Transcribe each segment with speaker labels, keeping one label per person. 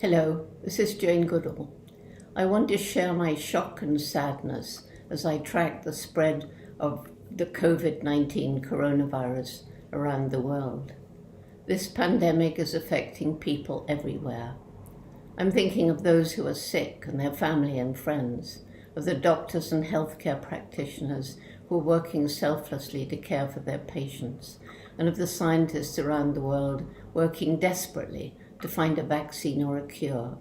Speaker 1: Hello, this is Jane Goodall. I want to share my shock and sadness as I track the spread of the COVID-19 coronavirus around the world. This pandemic is affecting people everywhere. I'm thinking of those who are sick and their family and friends, of the doctors and healthcare practitioners who are working selflessly to care for their patients, and of the scientists around the world working desperately to find a vaccine or a cure.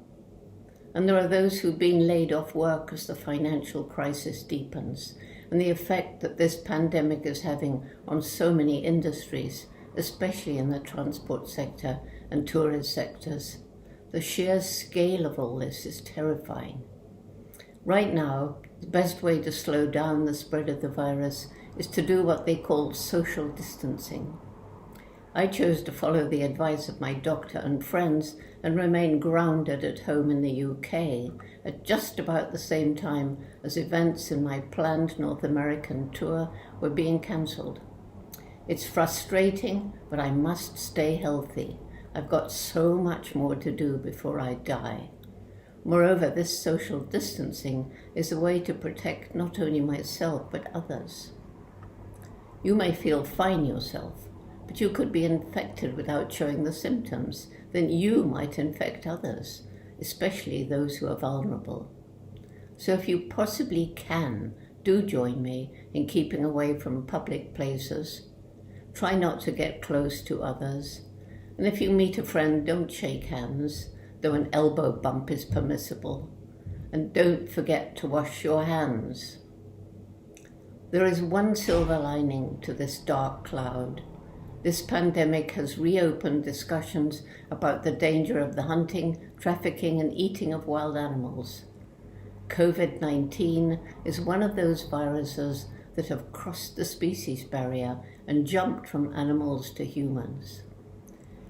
Speaker 1: And there are those who've been laid off work as the financial crisis deepens, and the effect that this pandemic is having on so many industries, especially in the transport sector and tourist sectors. The sheer scale of all this is terrifying. Right now, the best way to slow down the spread of the virus is to do what they call social distancing. I chose to follow the advice of my doctor and friends and remain grounded at home in the UK at just about the same time as events in my planned North American tour were being cancelled. It's frustrating, but I must stay healthy. I've got so much more to do before I die. Moreover, this social distancing is a way to protect not only myself but others. You may feel fine yourself, but you could be infected without showing the symptoms. Then you might infect others, especially those who are vulnerable. So if you possibly can, do join me in keeping away from public places. Try not to get close to others. And if you meet a friend, don't shake hands, though an elbow bump is permissible. And don't forget to wash your hands. There is one silver lining to this dark cloud. This pandemic has reopened discussions about the danger of the hunting, trafficking, and eating of wild animals. COVID-19 is one of those viruses that have crossed the species barrier and jumped from animals to humans.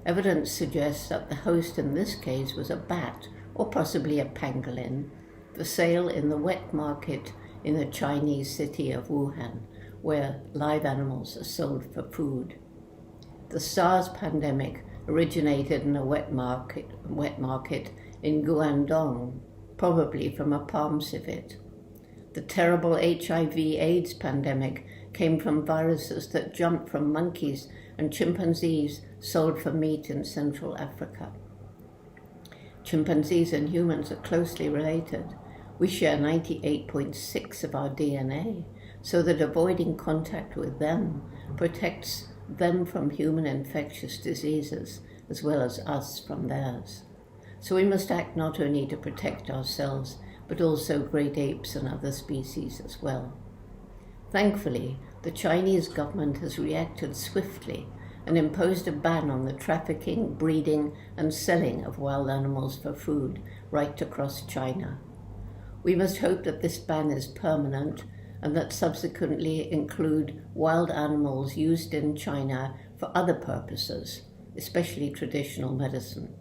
Speaker 1: Evidence suggests that the host in this case was a bat, or possibly a pangolin, for sale in the wet market in the Chinese city of Wuhan, where live animals are sold for food. The SARS pandemic originated in a wet market in Guangdong, probably from a palm civet. The terrible HIV/AIDS pandemic came from viruses that jumped from monkeys and chimpanzees sold for meat in Central Africa. Chimpanzees and humans are closely related. We share 98.6 of our DNA, so that avoiding contact with them protects them from human infectious diseases, as well as us from theirs. So we must act not only to protect ourselves, but also great apes and other species as well. Thankfully, the Chinese government has reacted swiftly and imposed a ban on the trafficking, breeding, and selling of wild animals for food right across China. We must hope that this ban is permanent and that subsequently include wild animals used in China for other purposes, especially traditional medicine.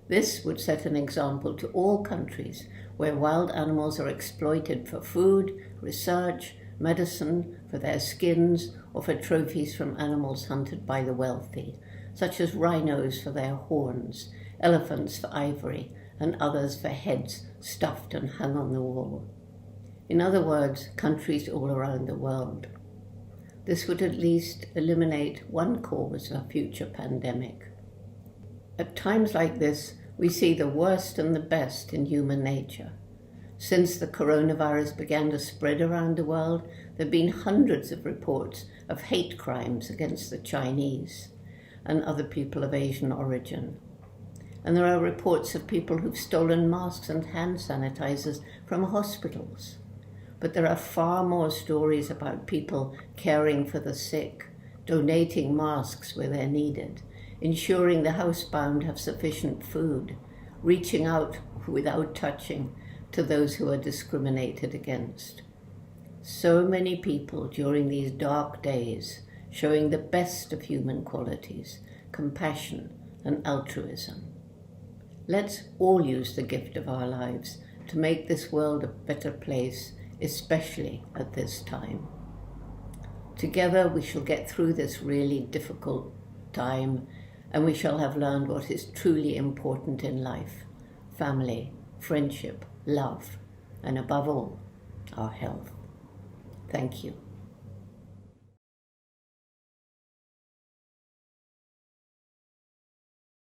Speaker 1: This would set an example to all countries where wild animals are exploited for food, research, medicine, for their skins, or for trophies from animals hunted by the wealthy, such as rhinos for their horns, elephants for ivory, and others for heads stuffed and hung on the wall. In other words, countries all around the world. This would at least eliminate one cause of a future pandemic. At times like this, we see the worst and the best in human nature. Since the coronavirus began to spread around the world, there have been hundreds of reports of hate crimes against the Chinese and other people of Asian origin. And there are reports of people who've stolen masks and hand sanitizers from hospitals. But there are far more stories about people caring for the sick, donating masks where they're needed, ensuring the housebound have sufficient food, reaching out without touching to those who are discriminated against. So many people during these dark days showing the best of human qualities, compassion and altruism. Let's all use the gift of our lives to make this world a better place, especially at this time. Together we shall get through this really difficult time, and we shall have learned what is truly important in life: family, friendship, love, and above all, our health. Thank you.